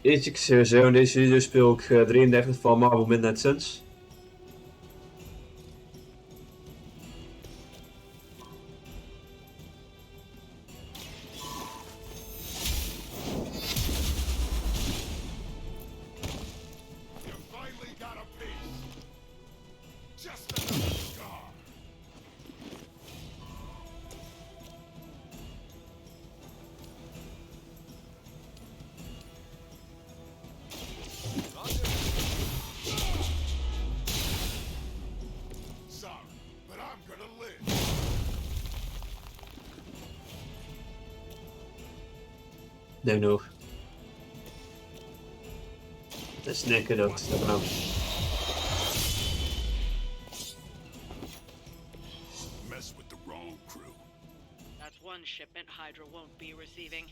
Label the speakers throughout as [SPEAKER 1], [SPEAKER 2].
[SPEAKER 1] Ik sowieso in deze video speel ik 33 van Marvel Midnight Suns. Nee, nog. Dat is nekken dat.
[SPEAKER 2] Mess with the wrong crew.
[SPEAKER 3] That's one shipment Hydra won't be receiving.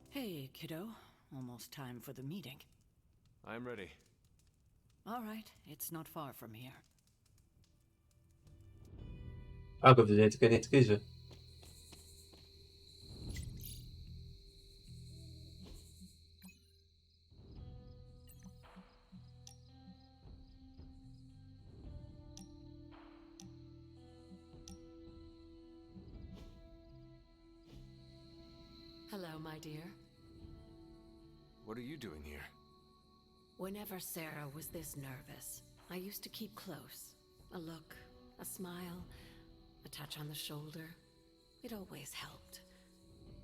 [SPEAKER 4] Hey, kiddo. Almost time for the meeting.
[SPEAKER 5] I'm ready.
[SPEAKER 4] All right, it's not far from here.
[SPEAKER 1] Ik heb dus niet kiezen.
[SPEAKER 6] Hello, my dear.
[SPEAKER 5] What are you doing here?
[SPEAKER 6] Whenever Sarah was this nervous, I used to keep close. A look, a smile, a touch on the shoulder. It always helped.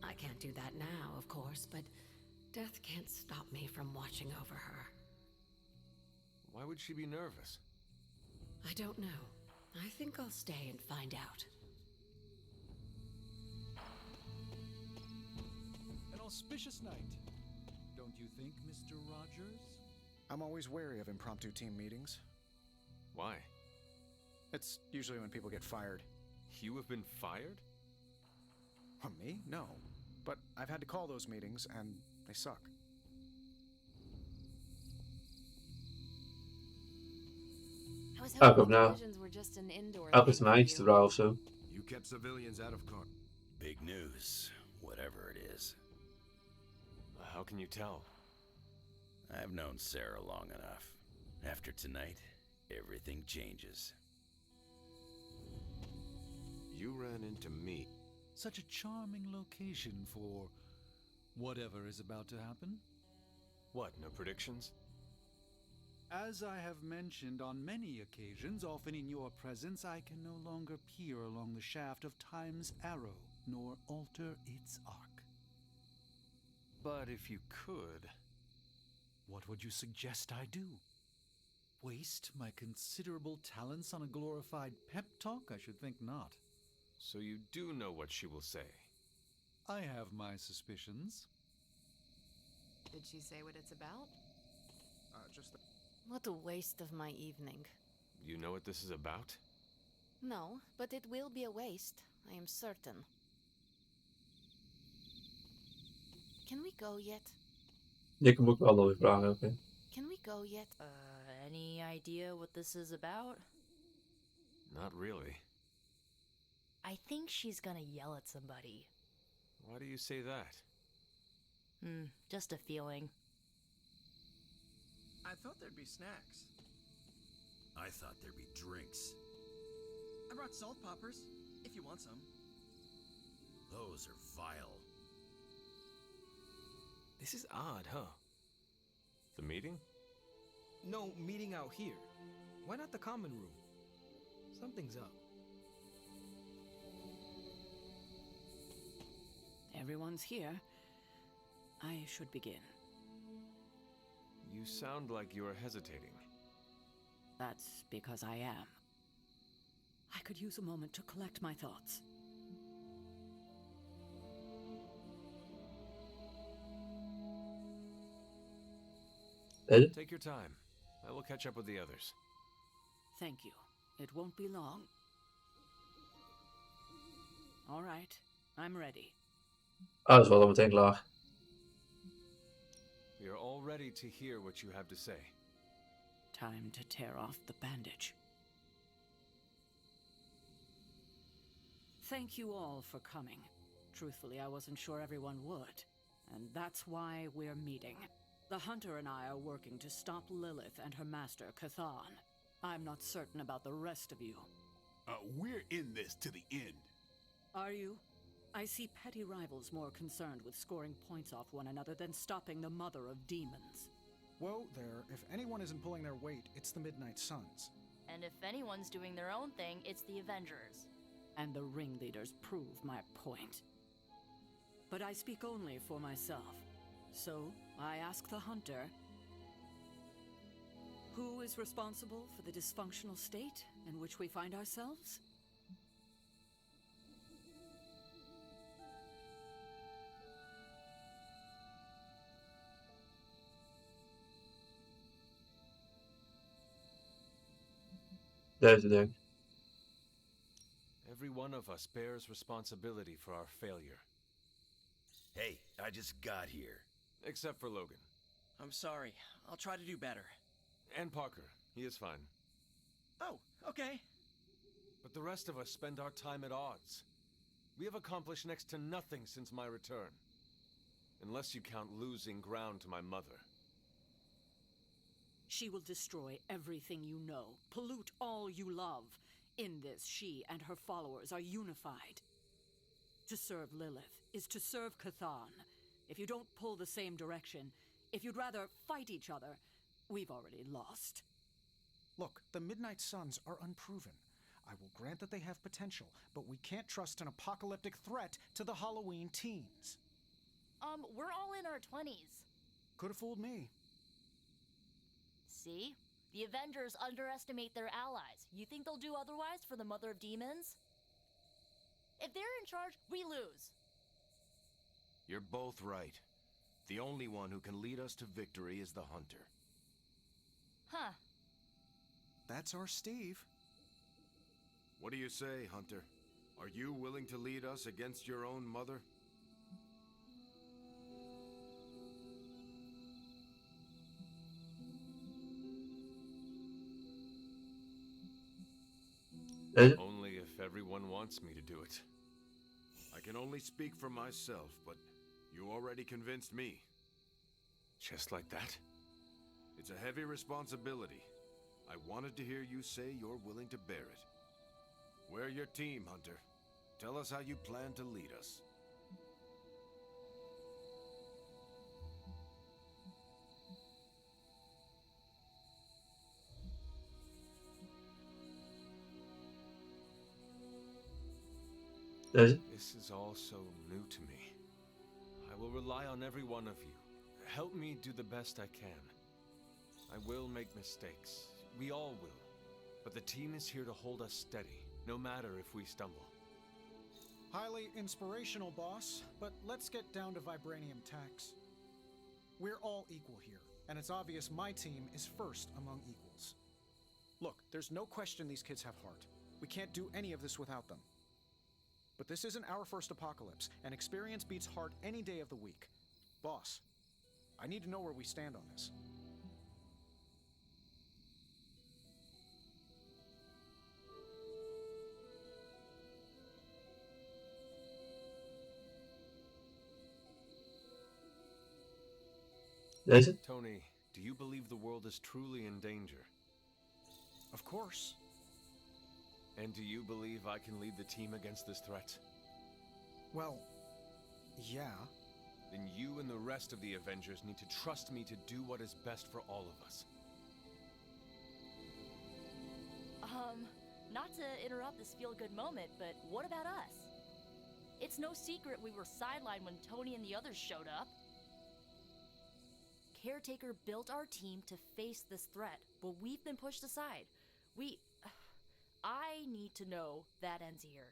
[SPEAKER 6] I can't do that now, of course, but death can't stop me from watching over her.
[SPEAKER 5] Why would she be nervous?
[SPEAKER 6] I don't know. I think I'll stay and find out.
[SPEAKER 7] An auspicious night, don't you think, Mr. Rogers?
[SPEAKER 8] I'm always wary of impromptu team meetings.
[SPEAKER 5] Why?
[SPEAKER 8] It's usually when people get fired.
[SPEAKER 5] You have been fired?
[SPEAKER 8] Me? No. But I've had to call those meetings, and they suck.
[SPEAKER 9] I was
[SPEAKER 1] Ah, ik
[SPEAKER 9] hoping
[SPEAKER 1] hoop
[SPEAKER 9] the
[SPEAKER 1] nou.
[SPEAKER 9] divisions were just an indoor
[SPEAKER 1] Elke
[SPEAKER 9] thing
[SPEAKER 1] is een
[SPEAKER 9] for
[SPEAKER 1] eindje te
[SPEAKER 9] you.
[SPEAKER 1] vragen of zo.
[SPEAKER 2] You kept civilians out of car.
[SPEAKER 10] Big news, whatever it is.
[SPEAKER 5] How can you tell?
[SPEAKER 10] I've known Sarah long enough. After tonight, everything changes.
[SPEAKER 5] You ran into me.
[SPEAKER 7] Such a charming location for whatever is about to happen.
[SPEAKER 5] What, no predictions?
[SPEAKER 7] As I have mentioned on many occasions, often in your presence, I can no longer peer along the shaft of time's arrow, nor alter its arc.
[SPEAKER 5] But if you could...
[SPEAKER 7] What would you suggest I do? Waste my considerable talents on a glorified pep talk? I should think not.
[SPEAKER 5] So you do know what she will say.
[SPEAKER 7] I have my suspicions.
[SPEAKER 9] Did she say what it's about?
[SPEAKER 8] Just the...
[SPEAKER 9] What a waste of my evening.
[SPEAKER 5] You know what this is about?
[SPEAKER 9] No, but it will be a waste, I am certain. Can we go yet?
[SPEAKER 1] Ik moet wel nog weer vragen, oké.
[SPEAKER 9] Can we go yet?
[SPEAKER 11] Any idea what this is about?
[SPEAKER 5] Not really.
[SPEAKER 11] I think she's gonna yell at somebody.
[SPEAKER 5] Why do you say that?
[SPEAKER 11] Just a feeling.
[SPEAKER 12] I thought there'd be snacks.
[SPEAKER 10] I thought there'd be drinks.
[SPEAKER 12] I brought salt poppers, if you want some.
[SPEAKER 10] Those are vile.
[SPEAKER 5] This is odd, huh? The meeting?
[SPEAKER 12] No, meeting out here. Why not the common room? Something's up.
[SPEAKER 4] Everyone's here. I should begin.
[SPEAKER 5] You sound like you're hesitating.
[SPEAKER 4] That's because I am. I could use a moment to collect my thoughts.
[SPEAKER 1] Deze?
[SPEAKER 5] Take your time. I will catch up with the others.
[SPEAKER 4] Thank you. It won't be long. All right, I'm ready.
[SPEAKER 1] Ah, dat is wel al meteen klaar.
[SPEAKER 5] We are all ready to hear what you have to say.
[SPEAKER 4] Time to tear off the bandage. Thank you all for coming. Truthfully, I wasn't sure everyone would. And that's why we're meeting. The Hunter and I are working to stop Lilith and her master, Cathan. I'm not certain about the rest of you.
[SPEAKER 2] We're in this to the end.
[SPEAKER 4] Are you? I see petty rivals more concerned with scoring points off one another than stopping the mother of demons.
[SPEAKER 8] Whoa there, if anyone isn't pulling their weight, it's the Midnight Suns.
[SPEAKER 11] And if anyone's doing their own thing, it's the Avengers.
[SPEAKER 4] And the ringleaders prove my point. But I speak only for myself. So, I ask the Hunter, who is responsible for the dysfunctional state in which we find ourselves?
[SPEAKER 1] Deze denk ik.
[SPEAKER 5] Every one of us bears responsibility for our failure.
[SPEAKER 10] Hey, I just got here.
[SPEAKER 5] Except for Logan.
[SPEAKER 13] I'm sorry. I'll try to do better.
[SPEAKER 5] And Parker. He is fine.
[SPEAKER 13] Oh, okay.
[SPEAKER 5] But the rest of us spend our time at odds. We have accomplished next to nothing since my return. Unless you count losing ground to my mother.
[SPEAKER 4] She will destroy everything you know, pollute all you love. In this, she and her followers are unified. To serve Lilith is to serve Cathan. If you don't pull the same direction, if you'd rather fight each other, we've already lost.
[SPEAKER 8] Look, the Midnight Suns are unproven. I will grant that they have potential, but we can't trust an apocalyptic threat to the Halloween teens.
[SPEAKER 11] We're all in our 20s.
[SPEAKER 8] Could have fooled me.
[SPEAKER 11] See? The Avengers underestimate their allies. You think they'll do otherwise for the Mother of Demons? If they're in charge, we lose.
[SPEAKER 14] You're both right. The only one who can lead us to victory is the Hunter.
[SPEAKER 11] Huh.
[SPEAKER 8] That's our Steve.
[SPEAKER 2] What do you say, Hunter? Are you willing to lead us against your own mother?
[SPEAKER 1] Deze?
[SPEAKER 5] Only if everyone wants me to do it.
[SPEAKER 2] I can only speak for myself, but you already convinced me.
[SPEAKER 5] Just like that?
[SPEAKER 2] It's a heavy responsibility. I wanted to hear you say you're willing to bear it. We're your team, Hunter. Tell us how you plan to lead us.
[SPEAKER 1] Deze?
[SPEAKER 5] This is all so new to me. I will rely on every one of you. Help me do the best I can. I will make mistakes. We all will. But the team is here to hold us steady, no matter if we stumble.
[SPEAKER 8] Highly inspirational, boss, but let's get down to vibranium tax. We're all equal here, and it's obvious my team is first among equals. Look, there's no question these kids have heart. We can't do any of this without them. But this isn't our first apocalypse, and experience beats heart any day of the week. Boss, I need to know where we stand on this.
[SPEAKER 1] Deze?
[SPEAKER 5] Tony, do you believe the world is truly in danger?
[SPEAKER 8] Of course.
[SPEAKER 5] And do you believe I can lead the team against this threat?
[SPEAKER 8] Well, yeah.
[SPEAKER 5] Then you and the rest of the Avengers need to trust me to do what is best for all of us.
[SPEAKER 11] Not to interrupt this feel-good moment, but what about us? It's no secret we were sidelined when Tony and the others showed up. Caretaker built our team to face this threat, but we've been pushed aside. I need to know that ends here.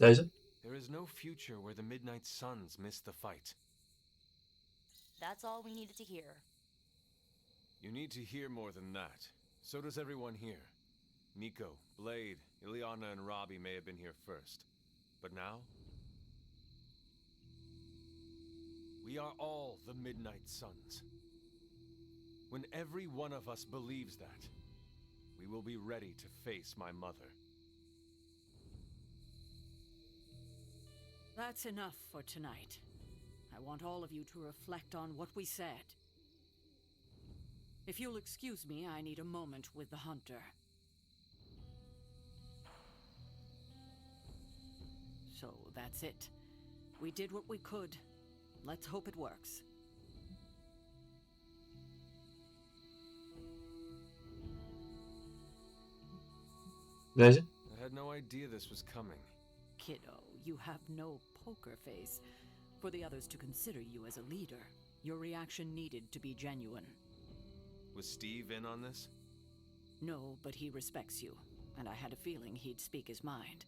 [SPEAKER 1] Deze?
[SPEAKER 5] There is no future where the Midnight Suns miss the fight.
[SPEAKER 11] That's all we needed to hear.
[SPEAKER 5] You need to hear more than that. So does everyone here. Nico, Blade, Ileana, and Robbie may have been here first. But now, we are all the Midnight Suns. When every one of us believes that, we will be ready to face my mother.
[SPEAKER 4] That's enough for tonight. I want all of you to reflect on what we said. If you'll excuse me, I need a moment with the hunter. So that's it. We did what we could. Let's hope it works.
[SPEAKER 1] Deze?
[SPEAKER 5] I had no idea this was coming.
[SPEAKER 4] Kiddo, you have no poker face. For the others to consider you as a leader, your reaction needed to be genuine.
[SPEAKER 5] Was Steve in on this?
[SPEAKER 4] No, but he respects you, and I had a feeling he'd speak his mind.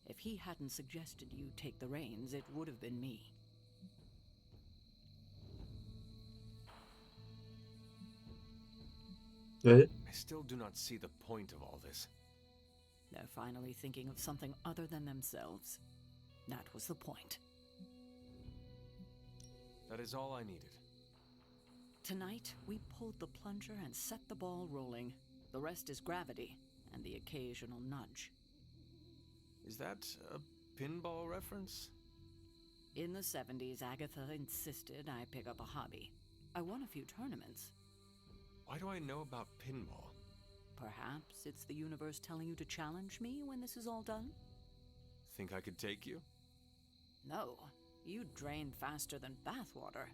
[SPEAKER 4] If he hadn't suggested you take the reins, it would have been me.
[SPEAKER 1] Deze?
[SPEAKER 5] I still do not see the point of all this.
[SPEAKER 4] They're finally thinking of something other than themselves. That was the point.
[SPEAKER 5] That is all I needed.
[SPEAKER 4] Tonight, we pulled the plunger and set the ball rolling. The rest is gravity, and the occasional nudge.
[SPEAKER 5] Is that a pinball reference?
[SPEAKER 4] In the 70s, Agatha insisted I pick up a hobby. I won a few tournaments.
[SPEAKER 5] Why do I know about pinball?
[SPEAKER 4] Perhaps it's the universe telling you to challenge me when this is all done?
[SPEAKER 5] Think I could take you?
[SPEAKER 4] No, you drain faster than bathwater.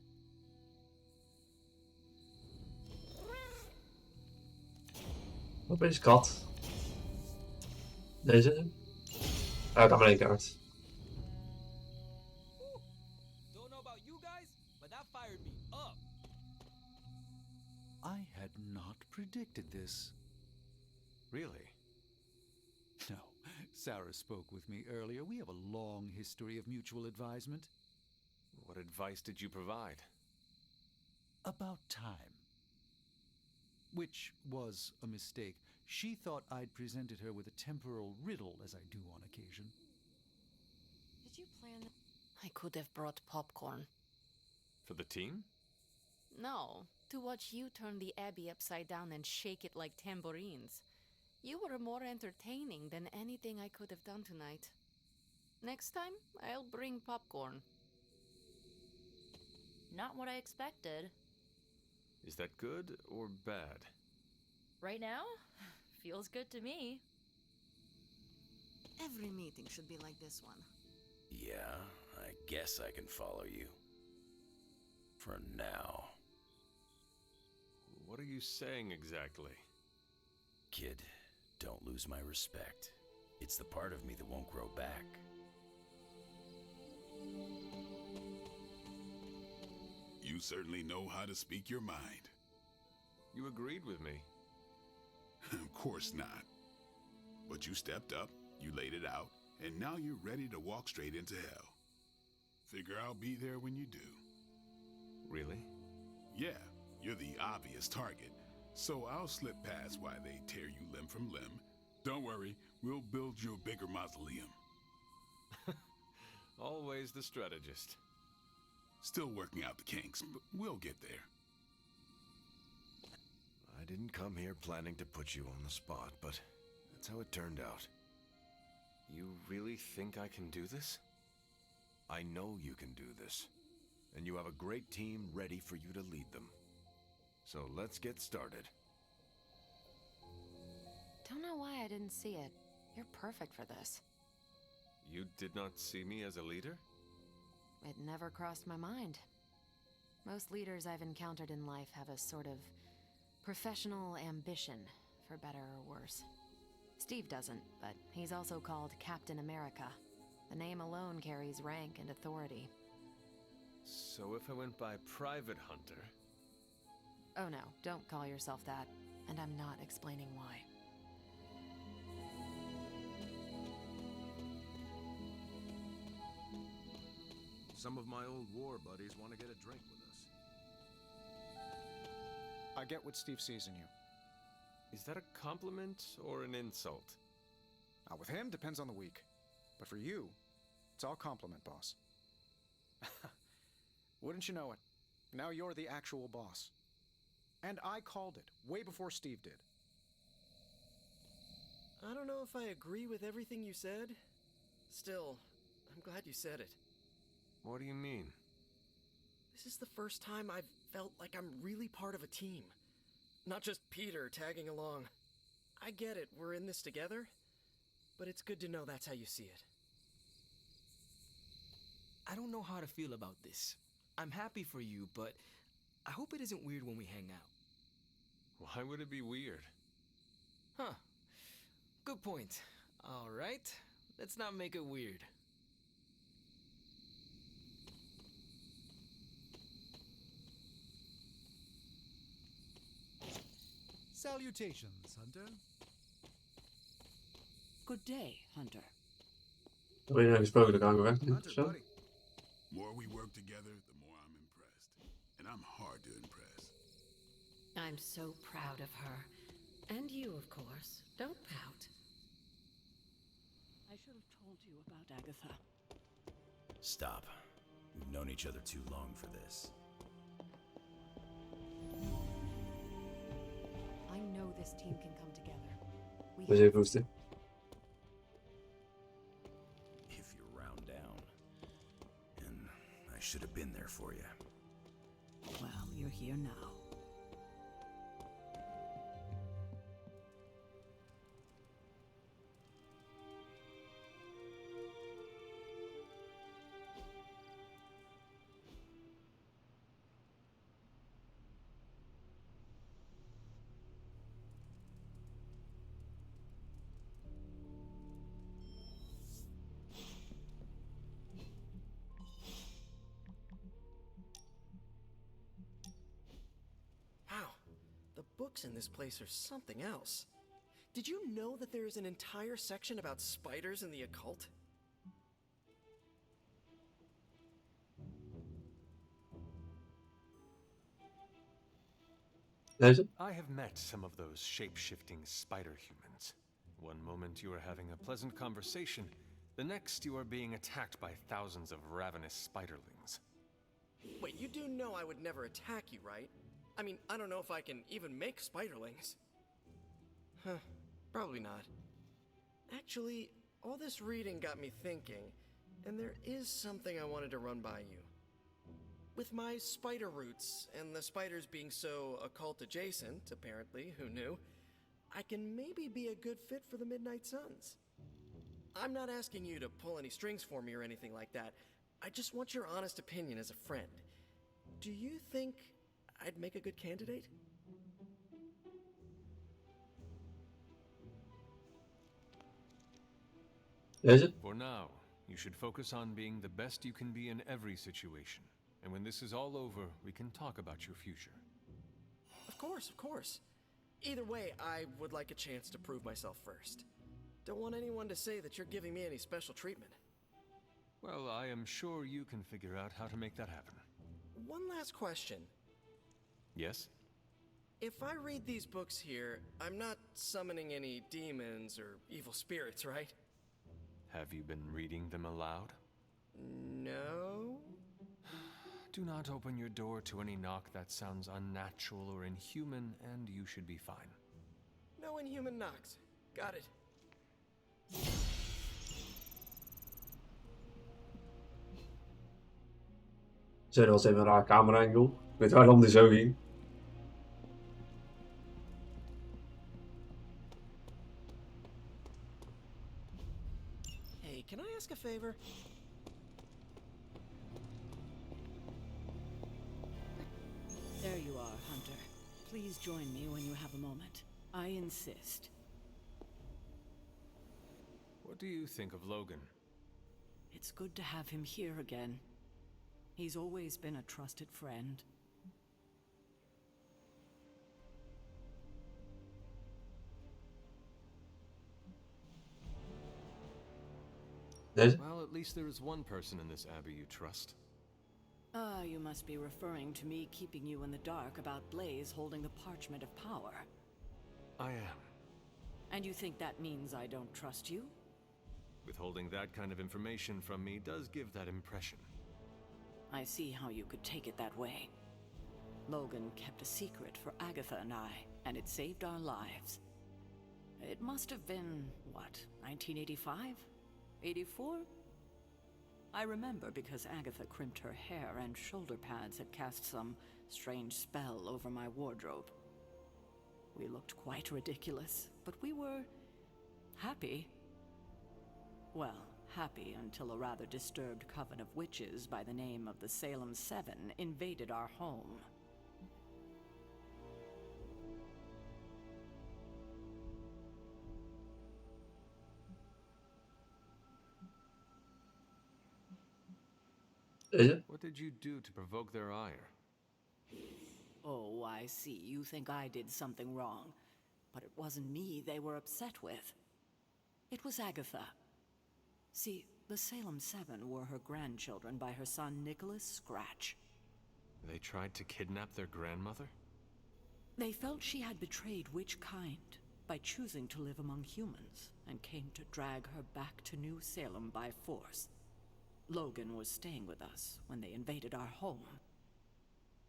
[SPEAKER 1] Wat is kat? Deze? Ah, dat maar één kaart.
[SPEAKER 12] Don't know about you guys, but that fired me up.
[SPEAKER 7] I had not predicted this.
[SPEAKER 5] Really?
[SPEAKER 7] No, Sarah spoke with me earlier. We have a long history of mutual advisement.
[SPEAKER 5] What advice did you provide?
[SPEAKER 7] About time. Which was a mistake. She thought I'd presented her with a temporal riddle, as I do on occasion.
[SPEAKER 9] Did you plan? I could have brought popcorn.
[SPEAKER 5] For the team?
[SPEAKER 9] No, to watch you turn the Abbey upside down and shake it like tambourines. You were more entertaining than anything I could have done tonight. Next time, I'll bring popcorn.
[SPEAKER 11] Not what I expected.
[SPEAKER 5] Is that good or bad?
[SPEAKER 11] Right now? Feels good to me.
[SPEAKER 6] Every meeting should be like this one.
[SPEAKER 10] Yeah, I guess I can follow you. For now.
[SPEAKER 5] What are you saying exactly?
[SPEAKER 10] Kid, don't lose my respect. It's the part of me that won't grow back.
[SPEAKER 15] You certainly know how to speak your mind.
[SPEAKER 5] You agreed with me.
[SPEAKER 15] Of course not. But you stepped up, you laid it out, and now you're ready to walk straight into hell. Figure I'll be there when you do.
[SPEAKER 5] Really?
[SPEAKER 15] Yeah, you're the obvious target, so I'll slip past why they tear you limb from limb. Don't worry, we'll build you a bigger mausoleum.
[SPEAKER 5] Always the strategist.
[SPEAKER 15] Still working out the kinks, but we'll get there.
[SPEAKER 14] I didn't come here planning to put you on the spot, but that's how it turned out.
[SPEAKER 5] You really think I can do this?
[SPEAKER 14] I know you can do this, and you have a great team ready for you to lead them. So let's get started.
[SPEAKER 9] Don't know why I didn't see it. You're perfect for this.
[SPEAKER 5] You did not see me as a leader?
[SPEAKER 9] It never crossed my mind. Most leaders I've encountered in life have a sort of professional ambition, for better or worse. Steve doesn't, but he's also called Captain America. The name alone carries rank and authority.
[SPEAKER 5] So if I went by Private Hunter...
[SPEAKER 9] Oh no, don't call yourself that. And I'm not explaining why.
[SPEAKER 2] some of my old war buddies want to get a drink with us.
[SPEAKER 8] I get what Steve sees in you.
[SPEAKER 5] Is that a compliment or an insult?
[SPEAKER 8] With him, depends on the week. But for you, it's all compliment, boss. Wouldn't you know it? Now you're the actual boss. And I called it, way before Steve did.
[SPEAKER 13] I don't know if I agree with everything you said. Still, I'm glad you said it.
[SPEAKER 5] What do you mean?
[SPEAKER 13] This is the first time I've felt like I'm really part of a team. Not just Peter tagging along. I get it, we're in this together. But it's good to know that's how you see it.
[SPEAKER 12] I don't know how to feel about this. I'm happy for you, but I hope it isn't weird when we hang out.
[SPEAKER 5] Why would it be weird?
[SPEAKER 12] Huh. Good point. All right. Let's not make it weird.
[SPEAKER 7] Salutations, Hunter.
[SPEAKER 4] Good day, Hunter.
[SPEAKER 1] Wil je nou gesproken, dan gaan we weg.
[SPEAKER 15] Hunter,
[SPEAKER 1] Zo.
[SPEAKER 15] buddy. More we work together, the more I'm impressed. And I'm hard to impress.
[SPEAKER 6] I'm so proud of her. And you, of course. Don't pout.
[SPEAKER 4] I should have told you about Agatha.
[SPEAKER 10] Stop. We've known each other too long for this.
[SPEAKER 9] I know this team can come together.
[SPEAKER 1] We zijn voesten.
[SPEAKER 10] If you're round down. And I should have been there for you.
[SPEAKER 4] Well, you're here now.
[SPEAKER 13] The books in this place are something else. Did you know that there is an entire section about spiders and the occult?
[SPEAKER 1] Deze?
[SPEAKER 5] I have met some of those shape-shifting spider humans. One moment you are having a pleasant conversation, the next you are being attacked by thousands of ravenous spiderlings.
[SPEAKER 13] Wait, you do know I would never attack you, right? I mean, I don't know if I can even make spiderlings. Huh, probably not. Actually, all this reading got me thinking, and there is something I wanted to run by you. With my spider roots, and the spiders being so occult adjacent, apparently, who knew, I can maybe be a good fit for the Midnight Suns. I'm not asking you to pull any strings for me or anything like that. I just want your honest opinion as a friend. Do you think I'd make a good candidate?
[SPEAKER 1] Deze?
[SPEAKER 5] For now, you should focus on being the best you can be in every situation. And when this is all over, we can talk about your future.
[SPEAKER 13] Of course, of course. Either way, I would like a chance to prove myself first. Don't want anyone to say that you're giving me any special treatment.
[SPEAKER 5] Well, I am sure you can figure out how to make that happen.
[SPEAKER 13] One last question.
[SPEAKER 5] Yes?
[SPEAKER 13] If I read these books here, I'm not summoning any demons or evil spirits, right?
[SPEAKER 5] Have you been reading them aloud?
[SPEAKER 13] No?
[SPEAKER 5] Do not open your door to any knock that sounds unnatural or inhuman, and you should be fine.
[SPEAKER 13] No inhuman knocks. Got it.
[SPEAKER 1] Zijn wel eens even een raar camera angle. Ik weet waarom die zo ging.
[SPEAKER 13] Hey, can I ask a favor?
[SPEAKER 4] There you are, Hunter. Please join me when you have a moment. I insist.
[SPEAKER 5] What do you think of Logan?
[SPEAKER 4] It's good to have him here again. He's always been a trusted friend.
[SPEAKER 1] Deze?
[SPEAKER 5] Well, at least there is one person in this abbey you trust.
[SPEAKER 4] You must be referring to me keeping you in the dark about Blaze holding the parchment of power.
[SPEAKER 5] I am.
[SPEAKER 4] And you think that means I don't trust you?
[SPEAKER 5] Withholding that kind of information from me does give that impression.
[SPEAKER 4] I see how you could take it that way. Logan kept a secret for Agatha and I, and it saved our lives. It must have been, what, 1985? 84? I remember because Agatha crimped her hair and shoulder pads had cast some strange spell over my wardrobe. We looked quite ridiculous, but we were happy. Well, happy until a rather disturbed coven of witches by the name of the Salem Seven invaded our home.
[SPEAKER 5] What did you do to provoke their ire?
[SPEAKER 4] Oh, I see. You think I did something wrong. But it wasn't me they were upset with. It was Agatha. See, the Salem Seven were her grandchildren by her son Nicholas Scratch.
[SPEAKER 5] They tried to kidnap their grandmother?
[SPEAKER 4] They felt she had betrayed which kind by choosing to live among humans, and came to drag her back to New Salem by force. Logan was staying with us when they invaded our home.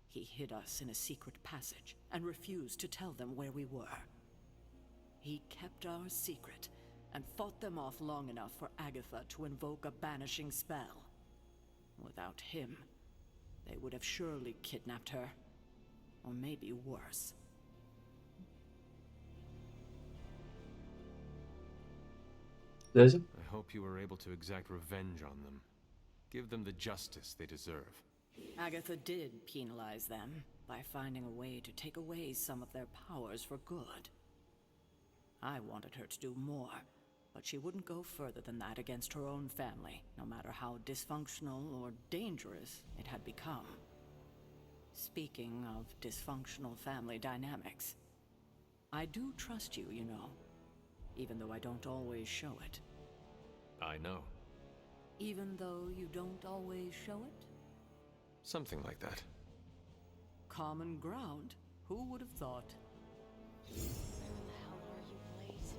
[SPEAKER 4] He hid us in a secret passage and refused to tell them where we were. He kept our secret and fought them off long enough for Agatha to invoke a banishing spell. Without him, they would have surely kidnapped her, or maybe worse.
[SPEAKER 1] Deze?
[SPEAKER 5] I hope you were able to exact revenge on them. Give them the justice they deserve.
[SPEAKER 4] Agatha did penalize them by finding a way to take away some of their powers for good. I wanted her to do more, but she wouldn't go further than that against her own family, no matter how dysfunctional or dangerous it had become. Speaking of dysfunctional family dynamics, I do trust you, you know, even though I don't always show it.
[SPEAKER 5] I know.
[SPEAKER 4] Even though you don't always show it?
[SPEAKER 5] Something like that.
[SPEAKER 4] Common ground. Who would have thought?
[SPEAKER 11] Where the hell are you, Blaze?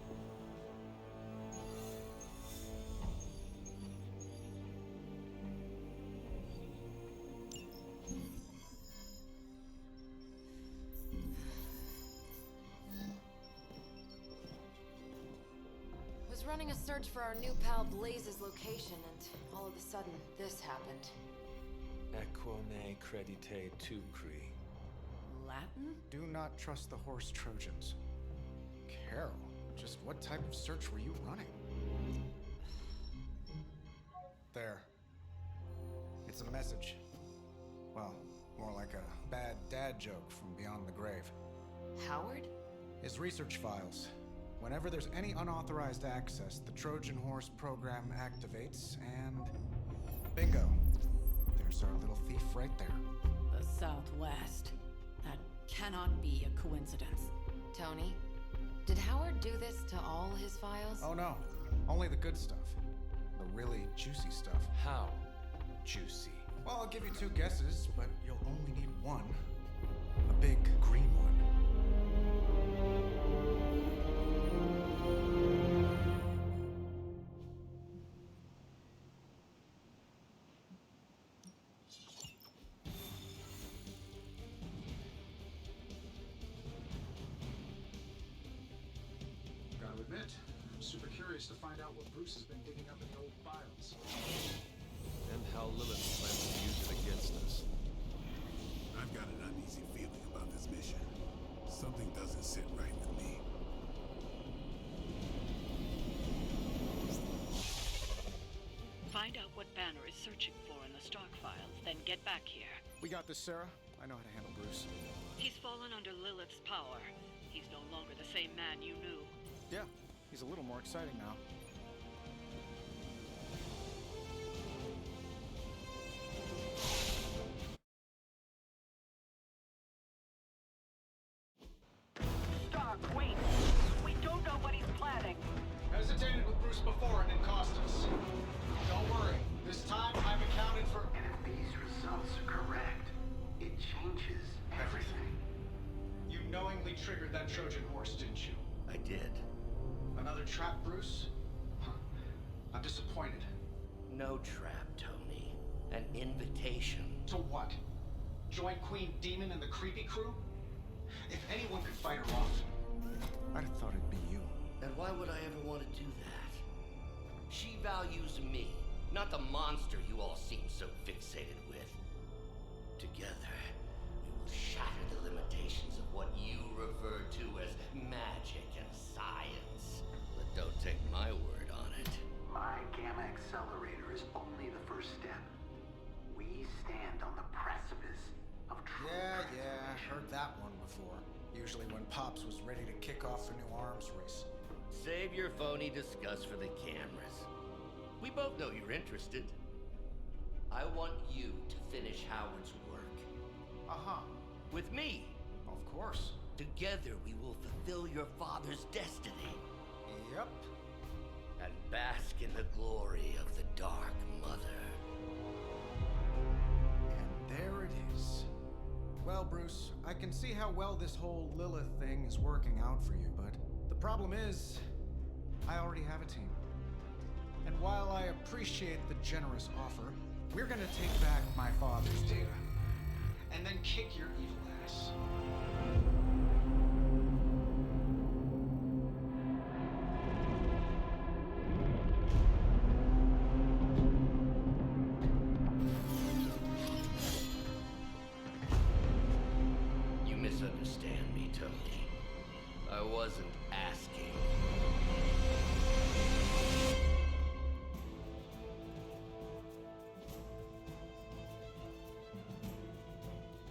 [SPEAKER 9] Was running a search for our new pal Blaze's location, and all of a sudden, this happened.
[SPEAKER 5] Equone credite tucri.
[SPEAKER 4] Latin?
[SPEAKER 8] Do not trust the horse Trojans. Carol, just what type of search were you running? There. It's a message. Well, more like a bad dad joke from beyond the grave.
[SPEAKER 9] Howard?
[SPEAKER 8] His research files. Whenever there's any unauthorized access, the Trojan Horse program activates, and bingo. There's our little thief right there.
[SPEAKER 4] The Southwest. That cannot be a coincidence.
[SPEAKER 9] Tony, did Howard do this to all his files?
[SPEAKER 8] Oh no, only the good stuff. The really juicy stuff.
[SPEAKER 5] How juicy?
[SPEAKER 8] Well, I'll give you two guesses, but you'll only need one. A big green one.
[SPEAKER 16] Gotta admit, I'm super curious to find out what Bruce has been digging up in the old files.
[SPEAKER 5] And how Lilith plans to use it against us.
[SPEAKER 15] I've got an uneasy feeling about this mission. Something doesn't sit right with me.
[SPEAKER 3] Find out what Banner is searching for in the stock files, then get back here.
[SPEAKER 8] We got this, Sarah. I know how to handle Bruce.
[SPEAKER 3] He's fallen under Lilith's power. He's no longer the same man you knew.
[SPEAKER 8] Yeah, he's a little more exciting now.
[SPEAKER 17] Stark, wait! We don't know what he's planning.
[SPEAKER 8] Hesitated with Bruce before and it cost us. Don't worry. This time I've accounted for...
[SPEAKER 18] these results are correct, it changes everything.
[SPEAKER 16] You knowingly triggered that Trojan horse, didn't you?
[SPEAKER 18] I did.
[SPEAKER 16] Another trap, Bruce? Huh. I'm disappointed.
[SPEAKER 18] No trap, Tony. An invitation.
[SPEAKER 16] To what? Join Queen Demon and the creepy crew? If anyone could fight her off, I'd have thought it'd be you.
[SPEAKER 18] And why would I ever want to do that? She values me, not the monster you all seem so fixated with. Together, we will shatter the limitations of what you refer to as magic and science. But don't take my word on it. My Gamma Accelerator is only the first step. We stand on the precipice of true
[SPEAKER 8] Yeah, heard that one before. Usually when Pops was ready to kick off a new arms race.
[SPEAKER 18] Save your phony disgust for the cameras. We both know you're interested. I want you to finish Howard's work.
[SPEAKER 8] Uh-huh.
[SPEAKER 18] With me.
[SPEAKER 8] Of course.
[SPEAKER 18] Together we will fulfill your father's destiny.
[SPEAKER 8] Yep.
[SPEAKER 18] And bask in the glory of the Dark Mother.
[SPEAKER 8] And there it is. Well, Bruce, I can see how well this whole Lilith thing is working out for you, but the problem is, I already have a team. And while I appreciate the generous offer, we're gonna take back my father's data.
[SPEAKER 16] And then kick your evil ass.
[SPEAKER 18] You misunderstand me, Tony. I wasn't asking.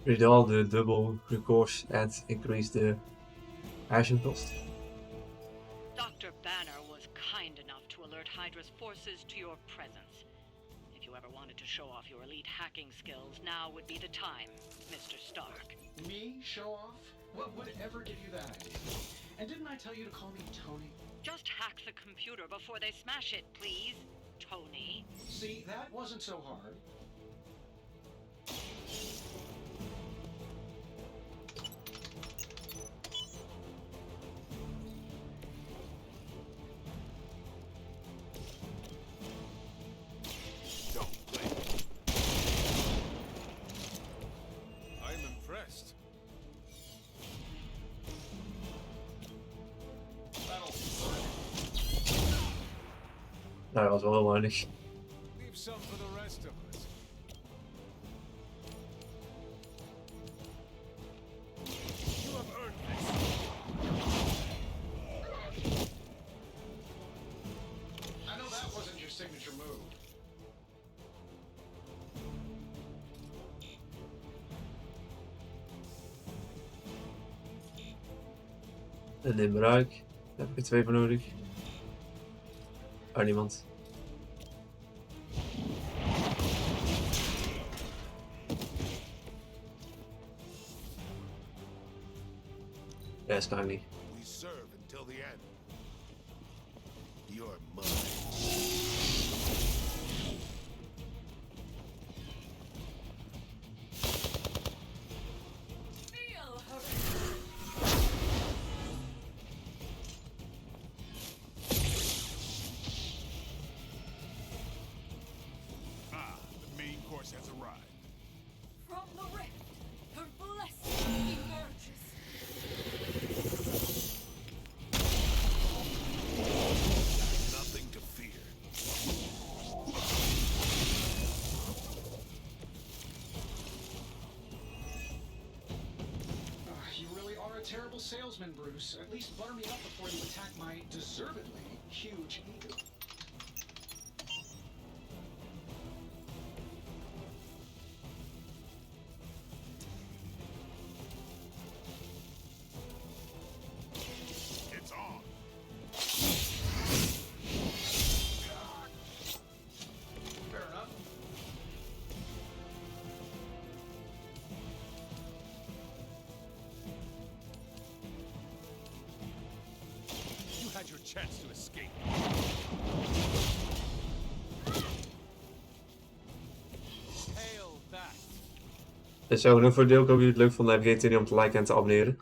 [SPEAKER 1] Redouble the double recourse and increase the action cost.
[SPEAKER 3] Dr. Banner was kind enough to alert Hydra's forces to your presence. If you ever wanted to show off your elite hacking skills, now would be the time, Mr. Stark.
[SPEAKER 16] Me? Show off? What would ever give you that idea? And didn't I tell you to call me Tony?
[SPEAKER 3] Just hack the computer before they smash it, please, Tony.
[SPEAKER 16] See, that wasn't so hard.
[SPEAKER 5] I'm impressed.
[SPEAKER 1] Dat was wel heel weinig.
[SPEAKER 5] Leave some for the rest of us. You have earned this.
[SPEAKER 16] I know that wasn't your signature move.
[SPEAKER 1] En in bruik. Daar heb ik er 2 voor nodig. Oh, niemand. Ja, dat kan ik niet.
[SPEAKER 15] We serve until the end. You're mine.
[SPEAKER 6] Feel her.
[SPEAKER 15] The main course has arrived.
[SPEAKER 6] From the rift, her blessing emerges.
[SPEAKER 15] Nothing to fear.
[SPEAKER 16] You really are a terrible salesman, Bruce. At least butter me up before you attack my deservedly huge ego.
[SPEAKER 15] It's on.
[SPEAKER 16] Fair enough.
[SPEAKER 5] You had your chance to escape. Hail
[SPEAKER 1] En zo, dan voor de deel ook jullie het leuk vonden, vergeet niet om te liken en te abonneren.